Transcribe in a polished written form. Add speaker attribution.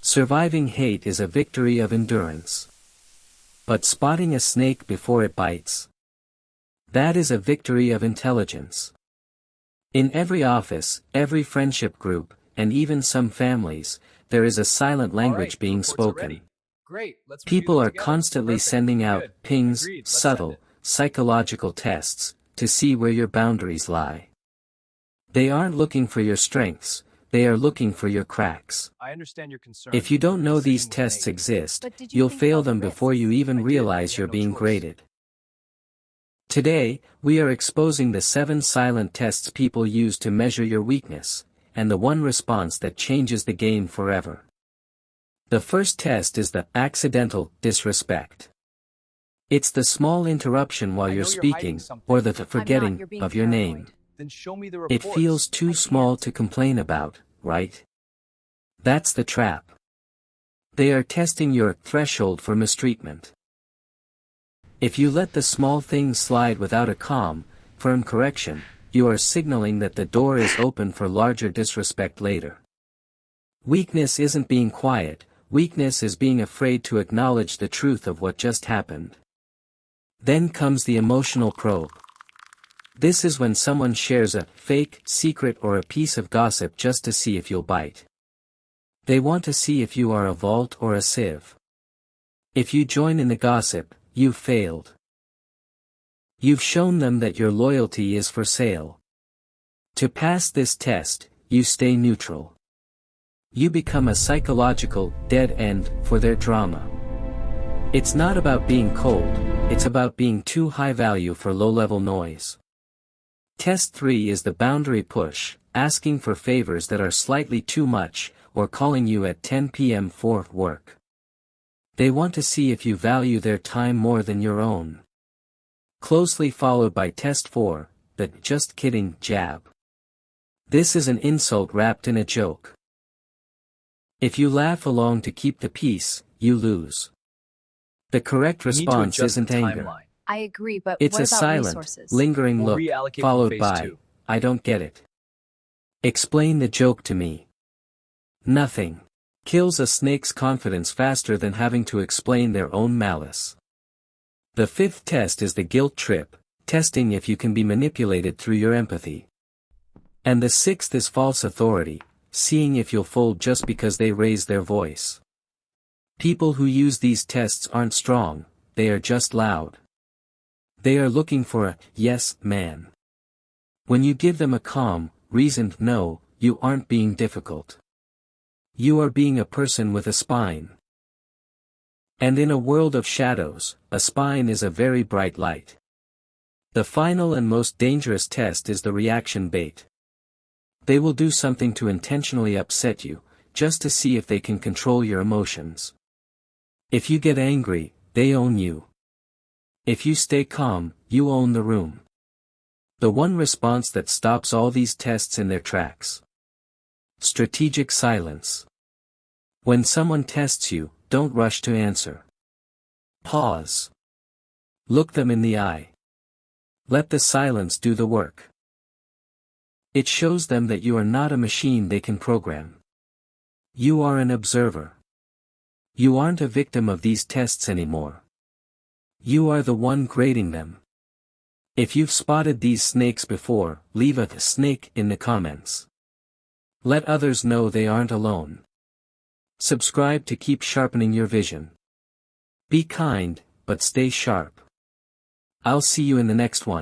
Speaker 1: Surviving hate is a victory of endurance. But spotting a snake before it bites, that is a victory of intelligence. In every office, every friendship group, and even some families, there is a silent language being spoken.
Speaker 2: Great.
Speaker 1: People are constantly sending out pings, subtle, psychological tests, to see where your boundaries lie. They aren't looking for your strengths, they are looking for your cracks.
Speaker 2: I understand your concern.
Speaker 1: If you don't know these tests exist, you'll fail them before you even realize you're being graded. Today, we are exposing the 7 silent tests people use to measure your weakness, and the one response that changes the game forever. The first test is the accidental disrespect. It's the small interruption while you're speaking, or the forgetting of your name.
Speaker 2: Then show me the
Speaker 1: It
Speaker 2: reports.
Speaker 1: feels too small to complain about, right? That's the trap. They are testing your threshold for mistreatment. If you let the small things slide without a calm, firm correction, you are signaling that the door is open for larger disrespect later. Weakness isn't being quiet, weakness is being afraid to acknowledge the truth of what just happened. Then comes the emotional probe. This is when someone shares a fake secret or a piece of gossip just to see if you'll bite. They want to see if you are a vault or a sieve. If you join in the gossip, you've failed. You've shown them that your loyalty is for sale. To pass this test, you stay neutral. You become a psychological dead end for their drama. It's not about being cold, it's about being too high value for low-level noise. Test 3 is the boundary push, asking for favors that are slightly too much, or calling you at 10 p.m. for work. They want to see if you value their time more than your own. Closely followed by Test 4, the just kidding jab. This is an insult wrapped in a joke. If you laugh along to keep the peace, you lose. The correct response isn't anger.
Speaker 3: I agree, but
Speaker 1: It's
Speaker 3: what
Speaker 1: a
Speaker 3: about
Speaker 1: silent,
Speaker 3: resources?
Speaker 1: lingering
Speaker 2: We'll
Speaker 1: look,
Speaker 2: reallocate for
Speaker 1: followed
Speaker 2: phase
Speaker 1: by,
Speaker 2: 2.
Speaker 1: I don't get it. Explain the joke to me. Nothing kills a snake's confidence faster than having to explain their own malice. The 5th test is the guilt trip, testing if you can be manipulated through your empathy. And the 6th is false authority, seeing if you'll fold just because they raise their voice. People who use these tests aren't strong, they are just loud. They are looking for a yes man. When you give them a calm, reasoned no, you aren't being difficult. You are being a person with a spine. And in a world of shadows, a spine is a very bright light. The final and most dangerous test is the reaction bait. They will do something to intentionally upset you, just to see if they can control your emotions. If you get angry, they own you. If you stay calm, you own the room. The one response that stops all these tests in their tracks. Strategic silence. When someone tests you, don't rush to answer. Pause. Look them in the eye. Let the silence do the work. It shows them that you are not a machine they can program. You are an observer. You aren't a victim of these tests anymore. You are the one grading them. If you've spotted these snakes before, leave a snake in the comments. Let others know they aren't alone. Subscribe to keep sharpening your vision. Be kind, but stay sharp. I'll see you in the next one.